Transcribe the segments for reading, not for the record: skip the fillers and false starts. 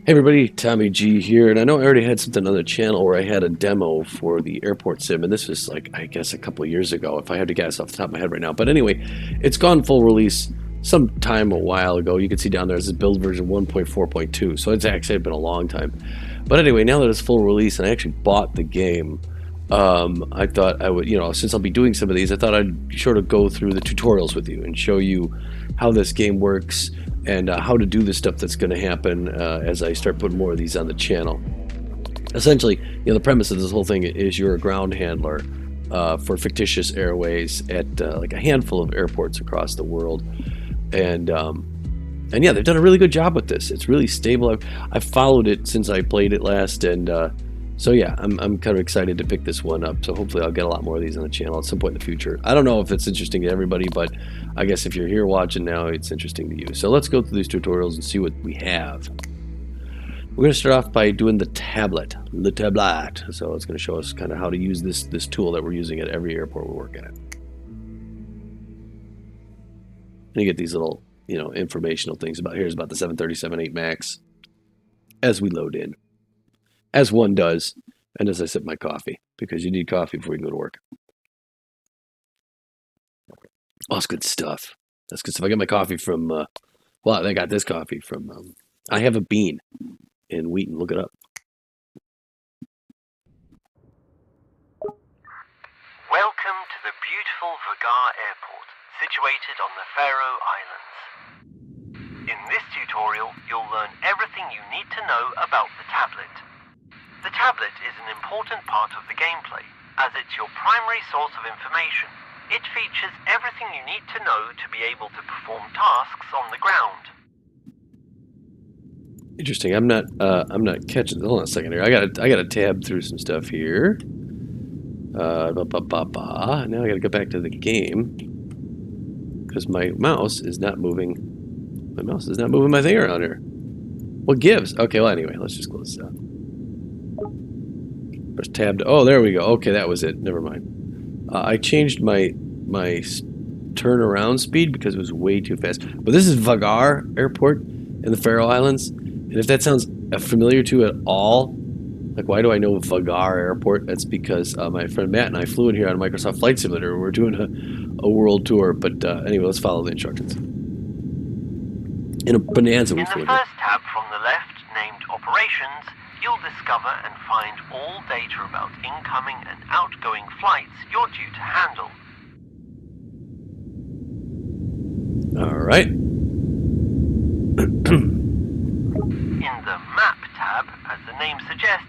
Hey everybody, Tommy G here, and I know I already had something on the channel where I had a demo for the airport sim, and this was like, I guess a couple of years ago, if I had to guess off the top of my head right now. But anyway, it's gone full release some time a while ago. You can see down there is build version 1.4.2, so it's actually been a long time. But anyway, now that it's full release and I actually bought the game, I thought I would, since I'll be doing some of these, I thought I'd sort of go through the tutorials with you and show you how this game works and how to do the stuff that's going to happen as I start putting more of these on the channel. Essentially, the premise of this whole thing is you're a ground handler for fictitious airways at like a handful of airports across the world, and yeah, they've done a really good job with this. It's really stable. I've followed it since I played it last, and so yeah, I'm kind of excited to pick this one up. So hopefully I'll get a lot more of these on the channel at some point in the future. I don't know if it's interesting to everybody, but I guess if you're here watching now, it's interesting to you. So let's go through these tutorials and see what we have. We're going to start off by doing the tablet, le tablet. So it's going to show us kind of how to use this tool that we're using at every airport we're working at. And you get these little, informational things about here's about the 737-8 Max as we load in. As one does, and as I sip my coffee, because you need coffee before you can go to work. Oh, that's good stuff. That's good stuff. I got my coffee from, well, I got this coffee from, I Have a Bean in Wheaton. Look it up. Welcome to the beautiful Vagar Airport, situated on the Faroe Islands. In this tutorial, you'll learn everything you need to know about the tablet. The tablet is an important part of the gameplay, as it's your primary source of information. It features everything you need to know to be able to perform tasks on the ground. Interesting. I'm not catching. Hold on a second here. I gotta tab through some stuff here. Now I gotta go back to the game because my mouse is not moving. My mouse is not moving my thing around here. What gives? Okay. Well, anyway, let's just close this out. Press tab. Oh, there we go. Okay, that was it. Never mind. I changed my turnaround speed because it was way too fast. But this is Vagar Airport in the Faroe Islands, and if that sounds familiar to you at all, like why do I know Vagar Airport? That's because my friend Matt and I flew in here on Microsoft Flight Simulator. We're doing a world tour. But anyway, let's follow the instructions. In a Bonanza we flew in. In the first tab from the left, named Operations, you'll discover and find all data about incoming and outgoing flights you're due to handle. All right. In the Map tab, as the name suggests,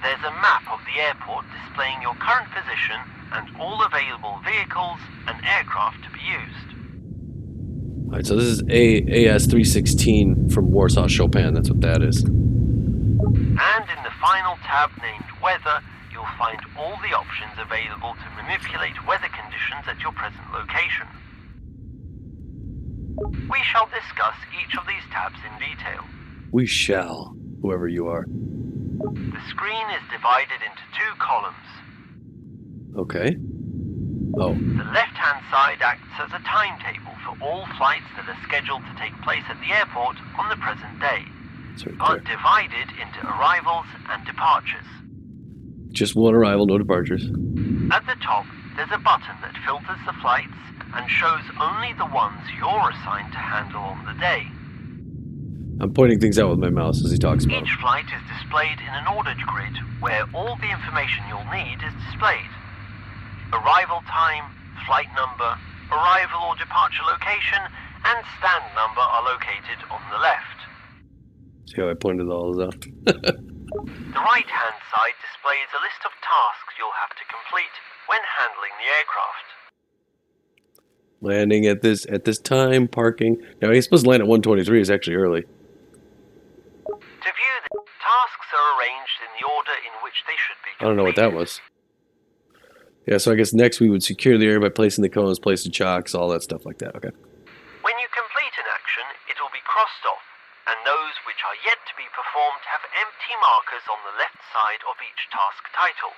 there's a map of the airport displaying your current position and all available vehicles and aircraft to be used. All right, so this is AS316 from Warsaw Chopin. That's what that is. And in the final tab named Weather, you'll find all the options available to manipulate weather conditions at your present location. We shall discuss each of these tabs in detail. We shall, whoever you are. The screen is divided into two columns. Okay. Oh. The left-hand side acts as a timetable for all flights that are scheduled to take place at the airport on the present day, but divided into arrivals and departures. Just one arrival, no departures. At the top, there's a button that filters the flights and shows only the ones you're assigned to handle on the day. I'm pointing things out with my mouse as he talks about Each flight is displayed in an ordered grid where all the information you'll need is displayed. Arrival time, flight number, arrival or departure location, and stand number are located on the left. See how I pointed all those out? The right-hand side displays a list of tasks you'll have to complete when handling the aircraft. Landing at this time, parking. Now he's supposed to land at 1:23. It's actually early. To view the tasks are arranged in the order in which they should be completed. I don't know what that was. Yeah, so I guess next we would secure the area by placing the cones, placing chocks, all that stuff like that. Okay. When you complete an action, it will be crossed off, and those which are yet to be performed have empty markers on the left side of each task title.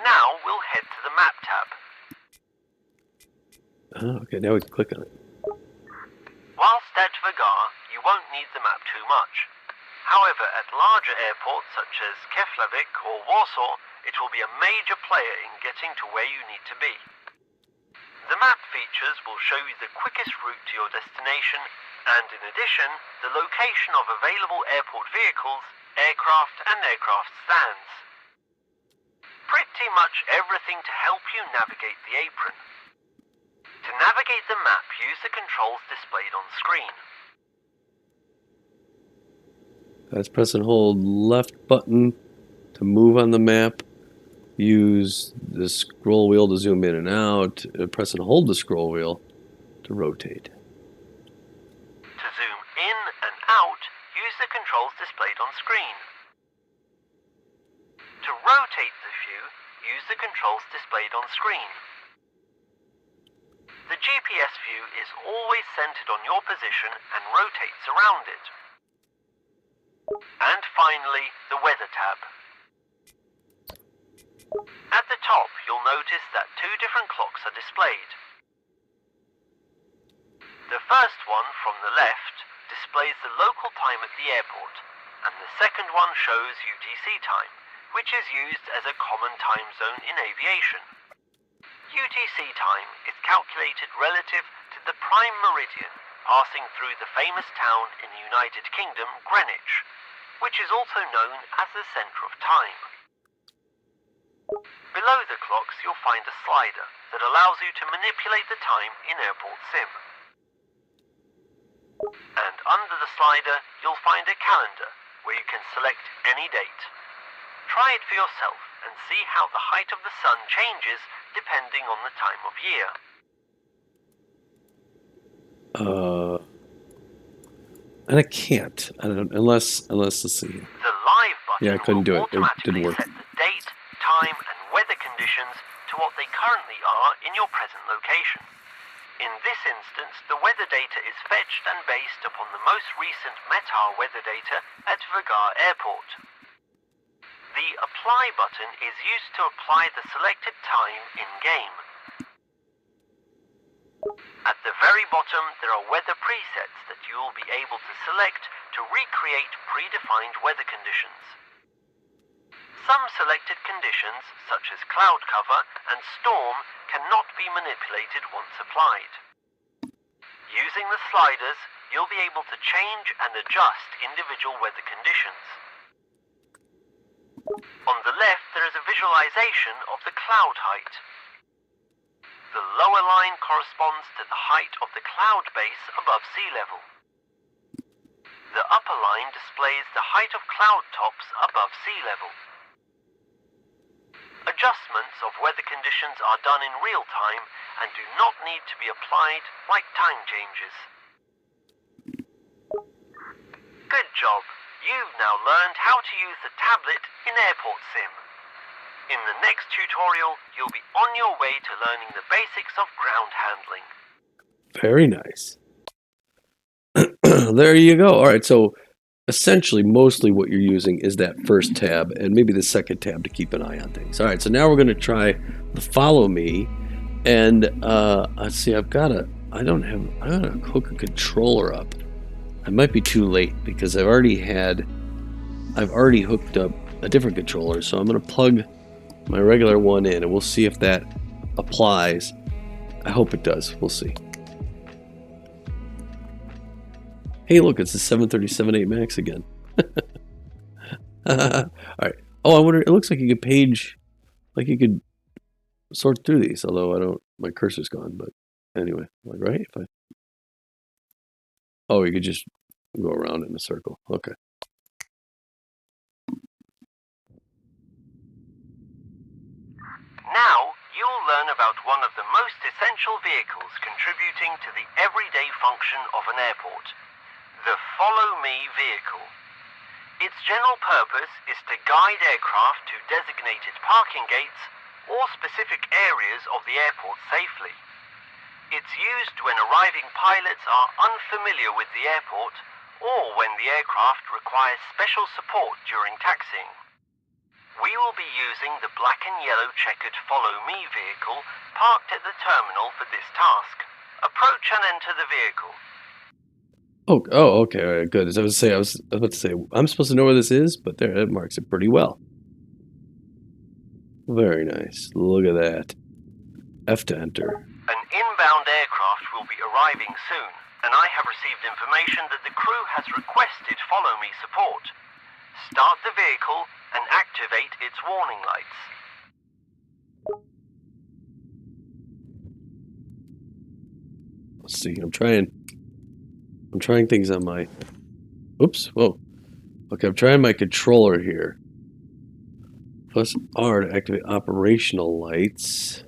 Now we'll head to the Map tab. Oh, okay, now we can click on it. Whilst at Vagar, you won't need the map too much. However, at larger airports such as Keflavik or Warsaw, it will be a major player in getting to where you need to be. The map features will show you the quickest route to your destination and, in addition, the location of available airport vehicles, aircraft and aircraft stands. Pretty much everything to help you navigate the apron. To navigate the map, use the controls displayed on screen. Let's press and hold left button to move on the map. Use the scroll wheel to zoom in and out. Press and hold the scroll wheel to rotate. To zoom in and out, use the controls displayed on screen. To rotate the view, use the controls displayed on screen. The GPS view is always centered on your position and rotates around it. And finally, the weather tab. At the top, you'll notice that two different clocks are displayed. The first one, from the left, displays the local time at the airport, and the second one shows UTC time, which is used as a common time zone in aviation. UTC time is calculated relative to the prime meridian passing through the famous town in the United Kingdom, Greenwich, which is also known as the centre of time. Below the clocks, you'll find a slider that allows you to manipulate the time in Airport Sim. And under the slider, you'll find a calendar where you can select any date. Try it for yourself and see how the height of the sun changes depending on the time of year. And I can't. I don't, unless let's see. The live button Yeah, I couldn't do will it. It didn't automatically work. set the date, time and weather conditions to what they currently are in your present location. In this instance, the weather data is fetched and based upon the most recent METAR weather data at Vagar Airport. The Apply button is used to apply the selected time in-game. At the very bottom, there are weather presets that you will be able to select to recreate predefined weather conditions. Some selected conditions, such as cloud cover and storm, cannot be manipulated once applied. Using the sliders, you'll be able to change and adjust individual weather conditions. On the left, there is a visualization of the cloud height. The lower line corresponds to the height of the cloud base above sea level. The upper line displays the height of cloud tops above sea level. Adjustments of weather conditions are done in real time and do not need to be applied like time changes. Good job! You've now learned how to use the tablet in Airport Sim. In the next tutorial, you'll be on your way to learning the basics of ground handling. Very nice. There you go. All right, so essentially, mostly what you're using is that first tab and maybe the second tab to keep an eye on things. All right, so now we're going to try the Follow Me, and let's see. I gotta hook a controller up. I might be too late because I've already hooked up a different controller, so I'm going to plug my regular one in, and we'll see if that applies. I hope it does. We'll see. Hey, look, it's the 737-8 Max again. All right. Oh, I wonder. It looks like you could sort through these. Although I don't. My cursor's gone. But anyway, right? Oh, you could just go around in a circle. Okay. Now, you'll learn about one of the most essential vehicles contributing to the everyday function of an airport, the Follow Me vehicle. Its general purpose is to guide aircraft to designated parking gates or specific areas of the airport safely. It's used when arriving pilots are unfamiliar with the airport or when the aircraft requires special support during taxiing. We will be using the black and yellow checkered Follow Me vehicle parked at the terminal for this task. Approach and enter the vehicle. Oh, okay, all right, good. As I was about to say, I'm supposed to know where this is, but there, it marks it pretty well. Very nice. Look at that. F to enter. An inbound aircraft will be arriving soon, and I have received information that the crew has requested follow me support. Start the vehicle and activate its warning lights. Let's see. I'm trying things on my. Oops. Whoa. Okay, I'm trying my controller here. Plus R to activate operational lights.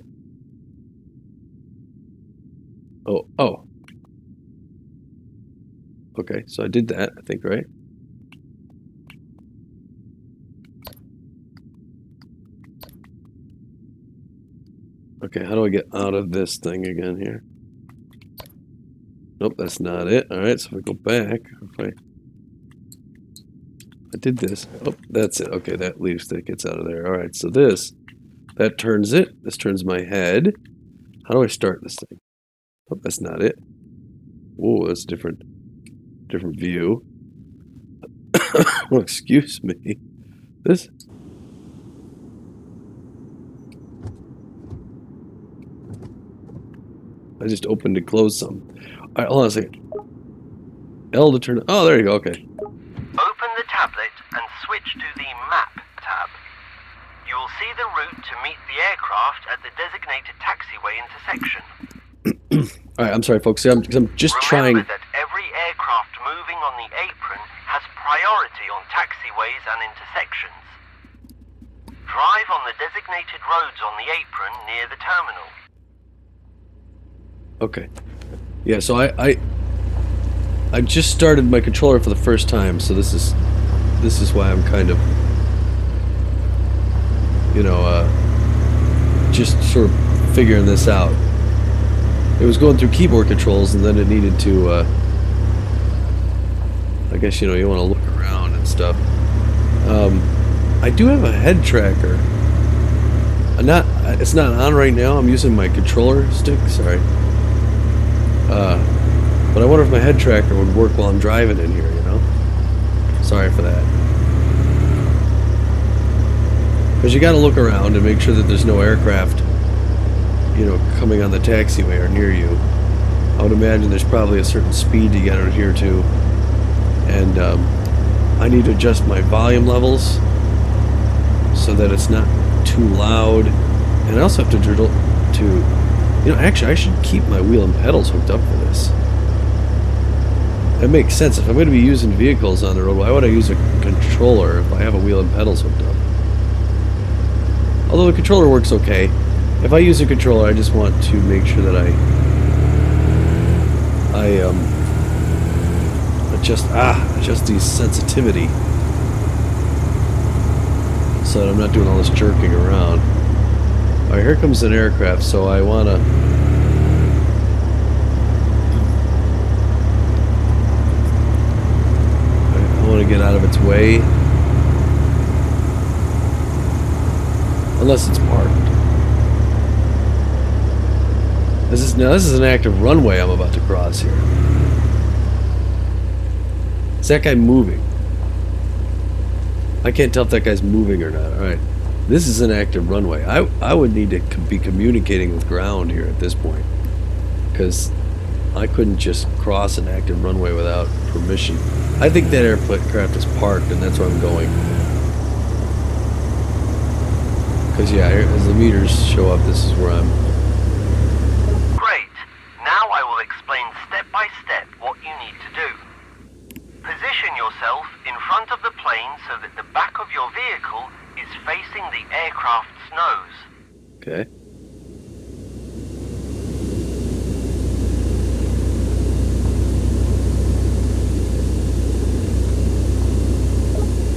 Oh. Okay, so I did that, I think, right? Okay, how do I get out of this thing again here? Nope, that's not it. Alright, so if I go back, I did this. Oh, that's it. Okay, that gets out of there. Alright, so that turns it. This turns my head. How do I start this thing? Oh, that's not it. Whoa, that's a different view. Oh, excuse me. This. I just opened and closed some. Alright, hold on a second. L to turn. Oh, there you go. Okay. Open the tablet and switch to the Map tab. You will see the route to meet the aircraft at the designated taxiway intersection. Alright, I'm sorry, folks. I'm just trying. Remember that every aircraft moving on the apron has priority on taxiways and intersections. Drive on the designated roads on the apron near the terminal. Okay. Yeah, so I just started my controller for the first time, so this is why I'm kind of, just sort of figuring this out. It was going through keyboard controls, and then it needed to, I guess, you want to look around and stuff. I do have a head tracker. It's not on right now. I'm using my controller stick, sorry. But I wonder if my head tracker would work while I'm driving in here, Sorry for that. Because you got to look around and make sure that there's no aircraft, coming on the taxiway or near you. I would imagine there's probably a certain speed you got to adhere to. And I need to adjust my volume levels so that it's not too loud. And I also have to actually I should keep my wheel and pedals hooked up for this. That makes sense. If I'm going to be using vehicles on the road, why would I use a controller if I have a wheel and pedals hooked up? Although the controller works okay. If I use a controller, I just want to make sure that I adjust the sensitivity so that I'm not doing all this jerking around. Alright, here comes an aircraft, so I want to... I want to get out of its way. Unless it's parked. This is an active runway I'm about to cross here. Is that guy moving? I can't tell if that guy's moving or not. Alright. This is an active runway. I would need to be communicating with ground here at this point. Because I couldn't just cross an active runway without permission. I think that aircraft is parked and that's where I'm going. Because yeah, as the meters show up, this is where I'm... Great. Now I will explain step by step what you need to do. Position yourself in front of the plane so that the back of your vehicle is facing the aircraft's nose. Okay.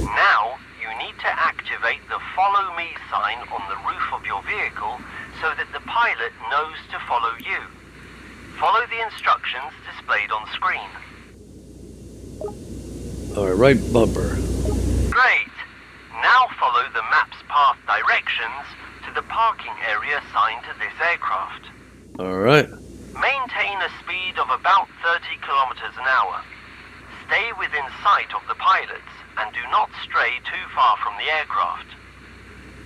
Now you need to activate the follow me sign on the roof of your vehicle so that the pilot knows to follow you. Follow the instructions displayed on screen. Alright, right bumper. Great! Now follow the map's path directions to the parking area assigned to this aircraft. Alright. Maintain a speed of about 30 kilometers an hour. sight of the pilots and do not stray too far from the aircraft.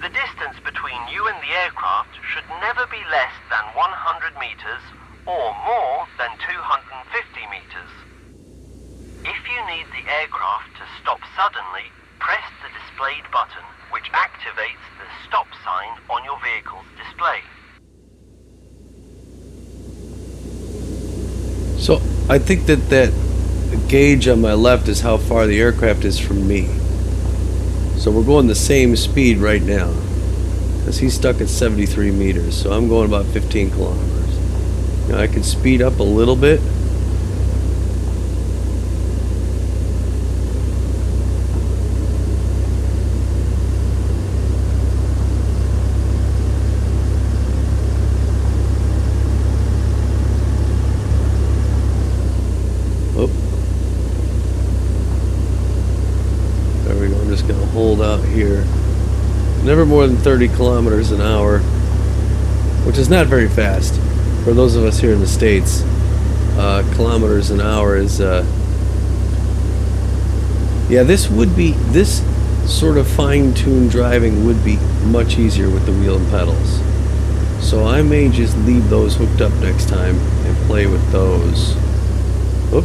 The distance between you and the aircraft should never be less than 100 meters or more than 250 meters. If you need the aircraft to stop suddenly, press the displayed button, which activates the stop sign on your vehicle's display. So I think that gauge on my left is how far the aircraft is from me. So we're going the same speed right now, because he's stuck at 73 meters, so I'm going about 15 kilometers. Now I can speed up a little bit. Hold out here. Never more than 30 kilometers an hour, which is not very fast for those of us here in the States. Kilometers an hour is yeah, this sort of fine-tuned driving would be much easier with the wheel and pedals. So I may just leave those hooked up next time and play with those. Oop.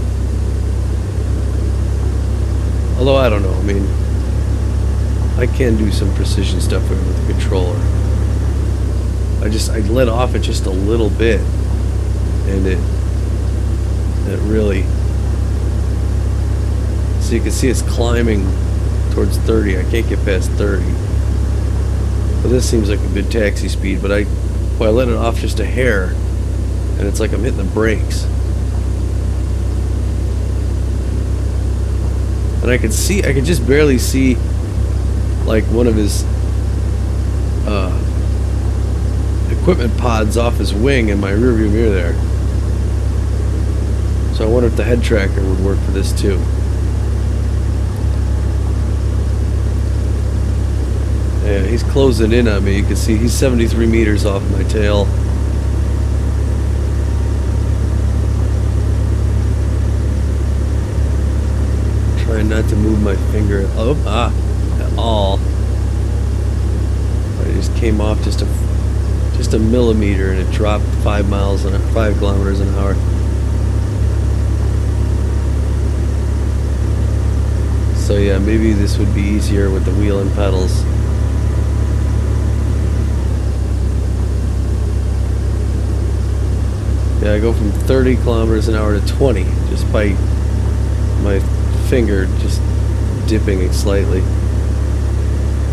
Although I don't know, I mean, I can do some precision stuff with the controller. I let off it just a little bit, and it really, so you can see it's climbing towards 30. I can't get past 30. But this seems like a good taxi speed, but I let it off just a hair, and it's like I'm hitting the brakes. And I could just barely see like one of his equipment pods off his wing in my rearview mirror there. So I wonder if the head tracker would work for this too. Yeah, he's closing in on me. You can see he's 73 meters off my tail. Trying not to move my finger at all. I just came off just a millimeter, and it dropped 5 kilometers an hour. So yeah, maybe this would be easier with the wheel and pedals. Yeah, I go from 30 kilometers an hour to 20 just by my finger just dipping it slightly.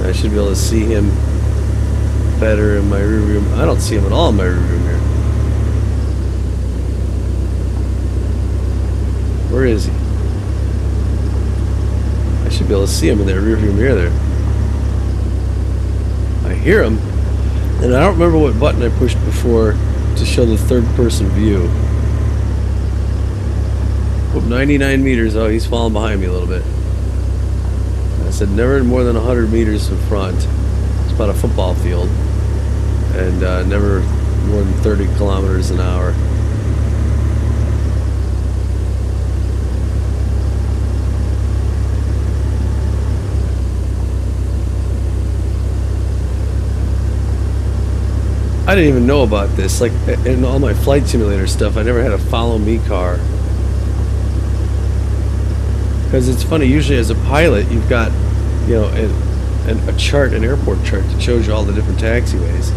I should be able to see him better in my rearview. I don't see him at all in my rearview mirror. Where is he? I should be able to see him in that rearview mirror there. I hear him, and I don't remember what button I pushed before to show the third-person view. Whoop, 99 meters. Oh, he's falling behind me a little bit. I said never more than 100 meters in front. It's about a football field. And never more than 30 kilometers an hour. I didn't even know about this. Like in all my flight simulator stuff, I never had a follow me car. Because it's funny, usually as a pilot, you've got, you know, a chart, an airport chart that shows you all the different taxiways.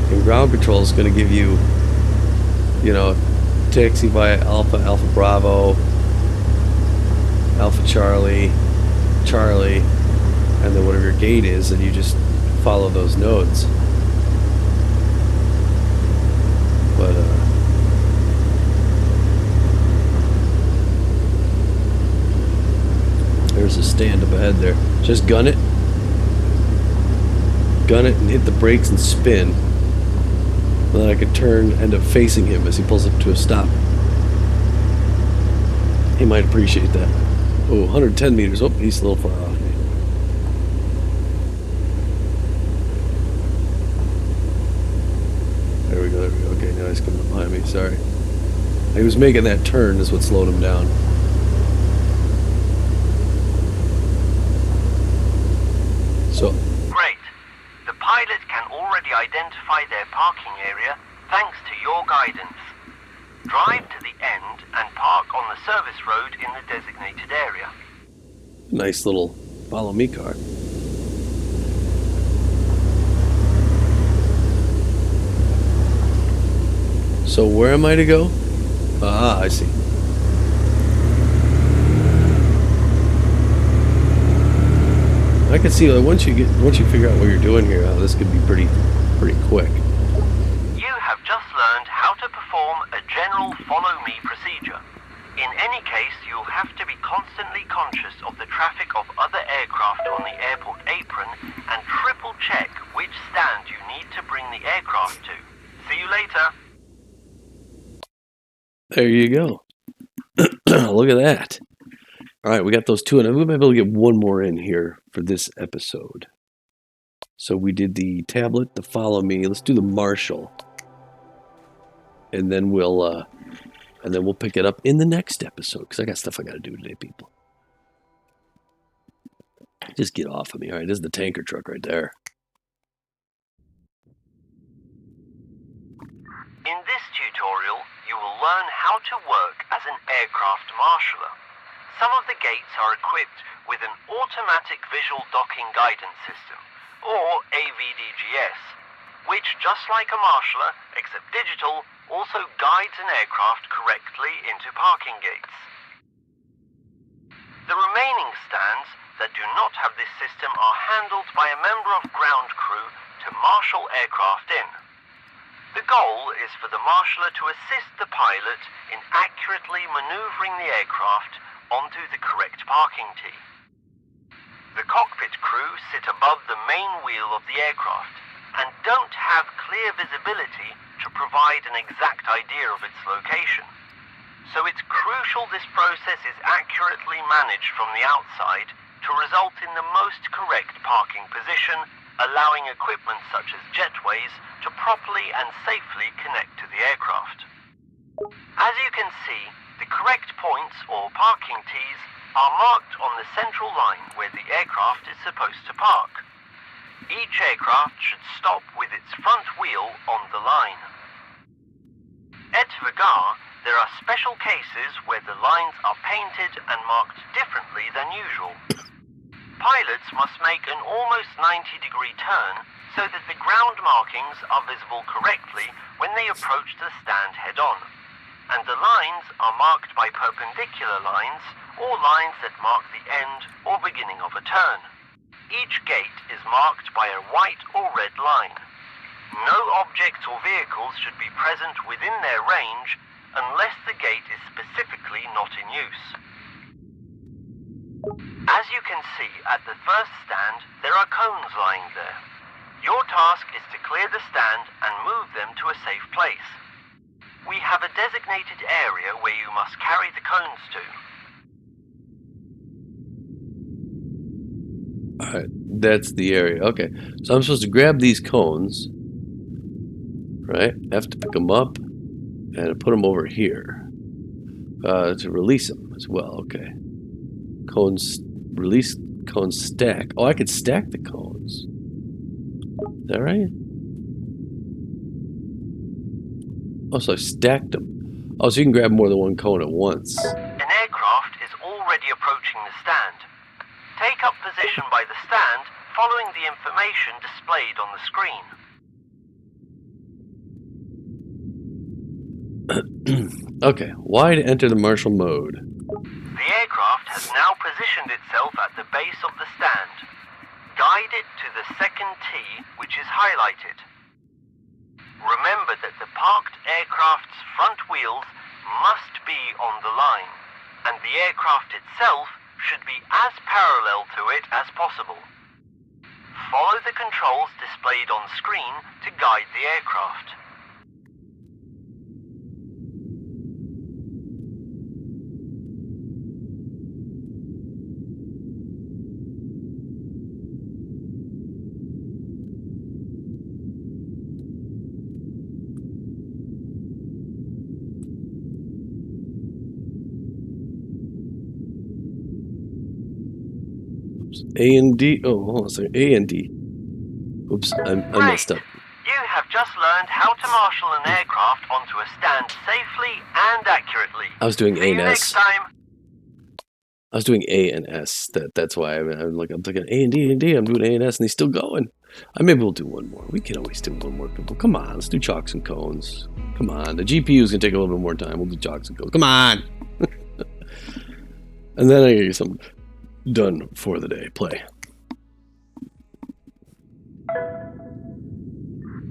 And ground control is going to give you, you know, taxi via Alpha, Alpha Bravo, Alpha Charlie, Charlie, and then whatever your gate is, and you just follow those nodes. But, there's a stand up ahead there. Just gun it and hit the brakes and spin. And then I could turn, end up facing him as he pulls up to a stop. He might appreciate that. Oh, 110 meters. Oh, he's a little far off me. There we go. Okay, now he's coming up behind me. Sorry. He was making that turn is what slowed him down. parking area thanks to your guidance. Drive to the end and park on the service road in the designated area. Nice little follow me car. So where am I to go? Ah, I see. I can see, like, once you figure out what you're doing here, this could be pretty quick. You have just learned how to perform a general follow-me procedure. In any case, you'll have to be constantly conscious of the traffic of other aircraft on the airport apron and triple check which stand you need to bring the aircraft to. See you later. There you go. Look at that. All right, we got those two, and we might be able to get one more in here for this episode. So we did the tablet, the follow me. Let's do the Marshall, and then we'll pick it up in the next episode because I got stuff I got to do today, people. Just get off of me. All right, this is the tanker truck right there. In this tutorial, you will learn how to work as an aircraft marshaller. Some of the gates are equipped with an automatic visual docking guidance system, or AVDGS, which, just like a marshaller, except digital, also guides an aircraft correctly into parking gates. The remaining stands that do not have this system are handled by a member of ground crew to marshal aircraft in. The goal is for the marshaller to assist the pilot in accurately maneuvering the aircraft onto the correct parking tee. The cockpit crew sit above the main wheel of the aircraft and don't have clear visibility to provide an exact idea of its location. So it's crucial this process is accurately managed from the outside to result in the most correct parking position, allowing equipment such as jetways to properly and safely connect to the aircraft. As you can see, the correct points or parking tees are marked on the central line where the aircraft is supposed to park. Each aircraft should stop with its front wheel on the line. At Vagar, there are special cases where the lines are painted and marked differently than usual. Pilots must make an almost 90-degree turn so that the ground markings are visible correctly when they approach the stand head-on, and the lines are marked by perpendicular lines or lines that mark the end or beginning of a turn. Each gate is marked by a white or red line. No objects or vehicles should be present within their range unless the gate is specifically not in use. As you can see at the first stand, there are cones lying there. Your task is to clear the stand and move them to a safe place. We have a designated area where you must carry the cones to. Alright, that's the area. Okay, so I'm supposed to grab these cones, right? I have to pick them up and put them over here to release them as well. Okay, cones, release, cones stack. Oh, I could stack the cones. Is that right? Oh, so I stacked them. Oh, so you can grab more than one cone at once. An aircraft is already approaching the stand. Take up position by the stand, following the information displayed on the screen. Okay, why to enter the martial mode? The aircraft has now positioned itself at the base of the stand. Guide it to the second tee, which is highlighted. Remember that the parked aircraft's front wheels must be on the line, and the aircraft itself should be as parallel to it as possible. Follow the controls displayed on screen to guide the aircraft. A and D. Oh, hold on a second. A and D. Oops, I messed up. You have just learned how to marshal an aircraft onto a stand safely and accurately. I was doing A See and you next S. time. I was doing A and S. That's why I'm thinking A and D and D. I'm doing A and S, and he's still going. Maybe we'll do one more. We can always do one more, people. Come on, let's do Chocks and Cones. Come on, the GPU's gonna take a little bit more time. We'll do Chocks and Cones. Come on. And then I get you some done for the day. Play.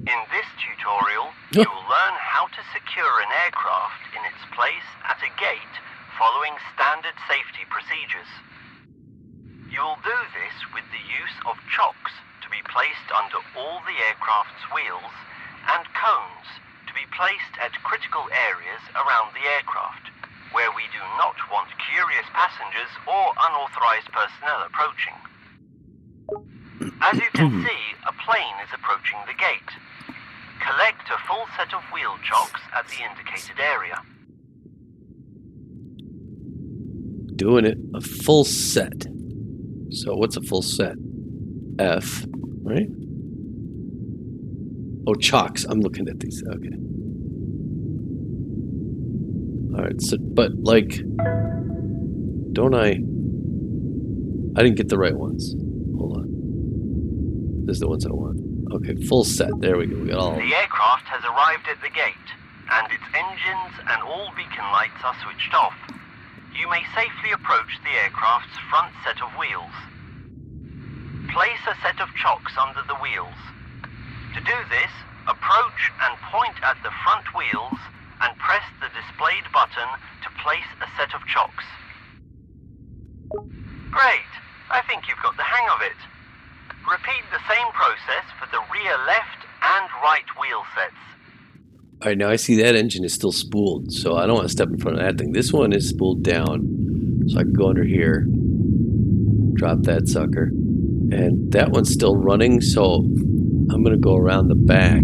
In this tutorial, you will learn how to secure an aircraft in its place at a gate following standard safety procedures. You will do this with the use of chocks to be placed under all the aircraft's wheels and cones to be placed at critical areas around the aircraft, where we do not want curious passengers or unauthorized personnel approaching. As you can see, a plane is approaching the gate. Collect a full set of wheel chocks at the indicated area. Doing it. A full set. So what's a full set? F, right? Oh, Chocks. I'm looking at these. Okay. All right. So, but like, don't I didn't get the right ones. Hold on. This is the ones I want. Okay, full set. There we go. We got all. The aircraft has arrived at the gate, and its engines and all beacon lights are switched off. You may safely approach the aircraft's front set of wheels. Place a set of chocks under the wheels. To do this, approach and point at the front wheels and press the displayed button to place a set of chocks. Great! I think you've got the hang of it. Repeat the same process for the rear left and right wheel sets. All right, now I see that engine is still spooled, so I don't want to step in front of that thing. This one is spooled down, so I can go under here, drop that sucker, and that one's still running, so I'm going to go around the back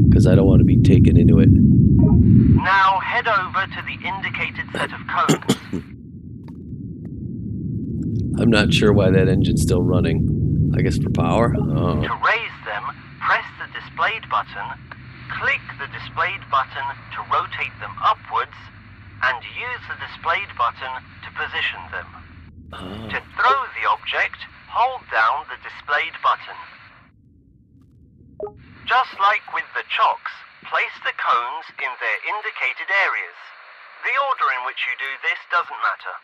because I don't want to be taken into it. Now head over to the indicated set of cones. I'm not sure why that engine's still running. I guess for power? Oh. To raise them, press the displayed button, click the displayed button to rotate them upwards, and use the displayed button to position them. Oh. To throw the object, hold down the displayed button. Just like with the chocks, place the cones in their indicated areas. The order in which you do this doesn't matter.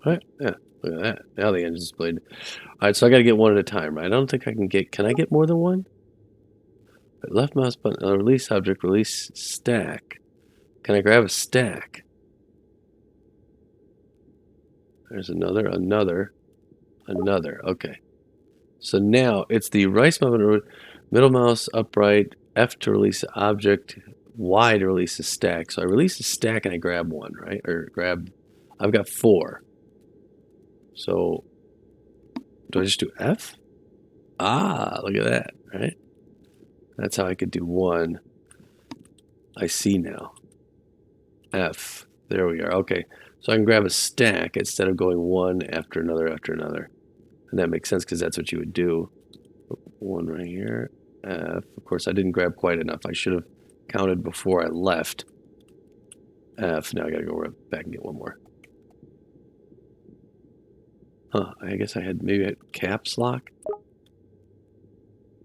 Right? Yeah, look at that. Now the engine's displayed. Alright, so I gotta get one at a time, right? I don't think I can get... Can I get more than one? Left mouse button, release object, release stack. Can I grab a stack? There's another. Okay. So now it's the right mouse, middle mouse, upright, F to release the object, Y to release the stack. So I release the stack and I grab one, right? Or grab... I've got 4. So, do I just do F? Ah, look at that, right? That's how I could do 1. I see now. F. There we are. Okay. So I can grab a stack instead of going one after another after another. And that makes sense because that's what you would do. 1 right here. F. Of course, I didn't grab quite enough. I should have counted before I left. F. Now I gotta go back and get one more. Huh, I guess I had caps lock.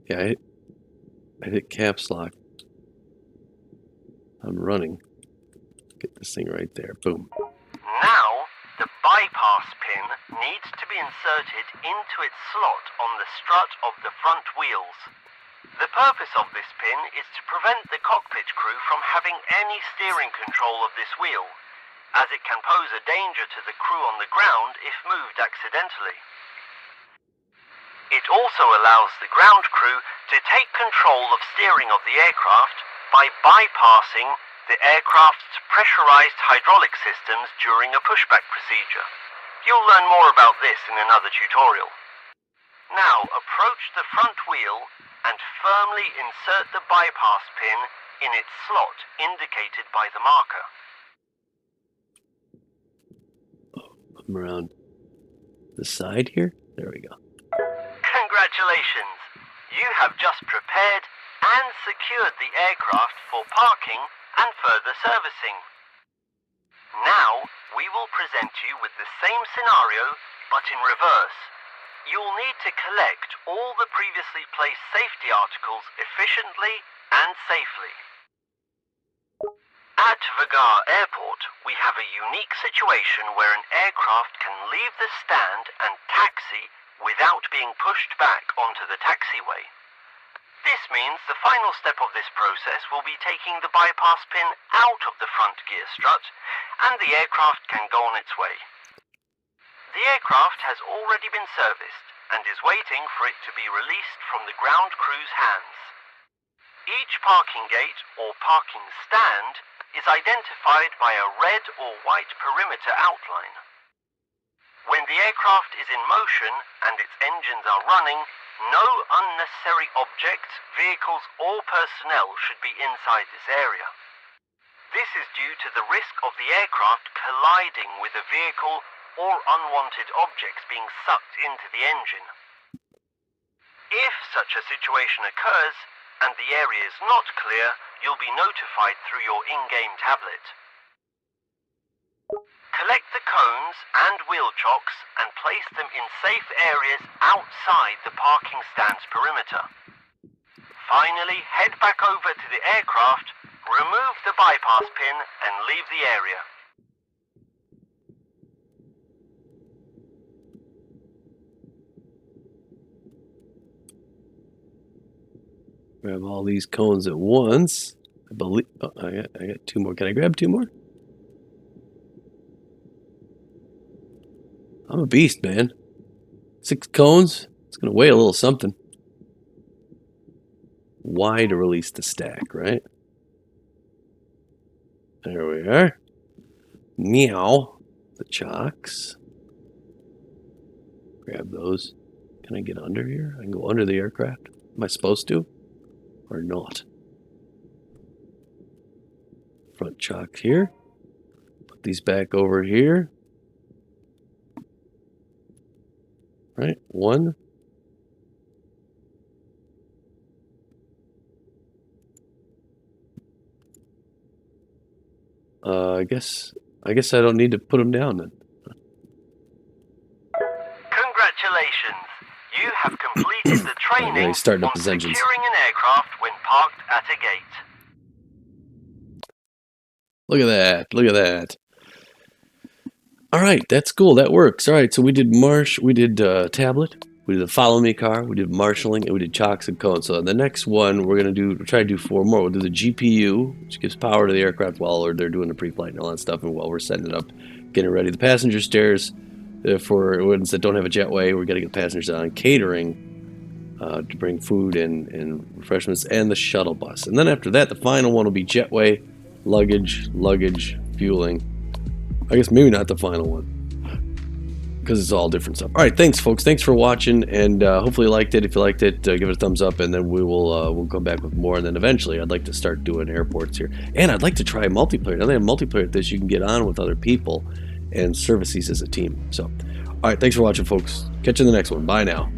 Yeah, I hit caps lock. I'm running. Get this thing right there. Boom. Now, the bypass pin needs to be inserted into its slot on the strut of the front wheels. The purpose of this pin is to prevent the cockpit crew from having any steering control of this wheel, as it can pose a danger to the crew on the ground if moved accidentally. It also allows the ground crew to take control of steering of the aircraft by bypassing the aircraft's pressurized hydraulic systems during a pushback procedure. You'll learn more about this in another tutorial. Now approach the front wheel and firmly insert the bypass pin in its slot indicated by the marker. Around the side here. There we go. Congratulations! You have just prepared and secured the aircraft for parking and further servicing. Now, we will present you with the same scenario, but in reverse. You'll need to collect all the previously placed safety articles efficiently and safely. At Vagar Airport, we have a unique situation where an aircraft can leave the stand and taxi without being pushed back onto the taxiway. This means the final step of this process will be taking the bypass pin out of the front gear strut, and the aircraft can go on its way. The aircraft has already been serviced and is waiting for it to be released from the ground crew's hands. Each parking gate or parking stand is identified by a red or white perimeter outline. When the aircraft is in motion and its engines are running, no unnecessary objects, vehicles or personnel should be inside this area. This is due to the risk of the aircraft colliding with a vehicle or unwanted objects being sucked into the engine. If such a situation occurs and the area is not clear, you'll be notified through your in-game tablet. Collect the cones and wheel chocks and place them in safe areas outside the parking stand's perimeter. Finally, head back over to the aircraft, remove the bypass pin and leave the area. Grab all these cones at once. I believe. Oh, I got two more. Can I grab two more? I'm a beast, man. 6 cones. It's gonna weigh a little something. Y to release the stack, right? There we are. Meow. The chocks. Grab those. Can I get under here? I can go under the aircraft. Am I supposed to? Or not? Front chocks here. Put these back over here. Right, 1. I guess I don't need to put them down then. Congratulations! You have completed the training on starting up his engines. securing an aircraft when parked at a gate. Look at that. Look at that. All right, that's cool. That works. All right, so we did tablet, we did the follow me car, we did marshalling, and we did chocks and cones. So the next one we'll try to do 4 more. We'll do the GPU, which gives power to the aircraft while they're doing the pre-flight and all that stuff, and while we're setting it up, getting it ready. The passenger stairs for ones that don't have a jetway, we're getting the passengers on. Catering to bring food and refreshments, and the shuttle bus. And then after that, the final one will be jetway, luggage, fueling. I guess maybe not the final one, because it's all different stuff. All right, thanks, folks. Thanks for watching, and hopefully you liked it. If you liked it, give it a thumbs up, and then we'll come back with more. And then eventually, I'd like to start doing airports here, and I'd like to try multiplayer. Now they have multiplayer at this, you can get on with other people and service these as a team. So, all right, thanks for watching, folks. Catch you in the next one. Bye now.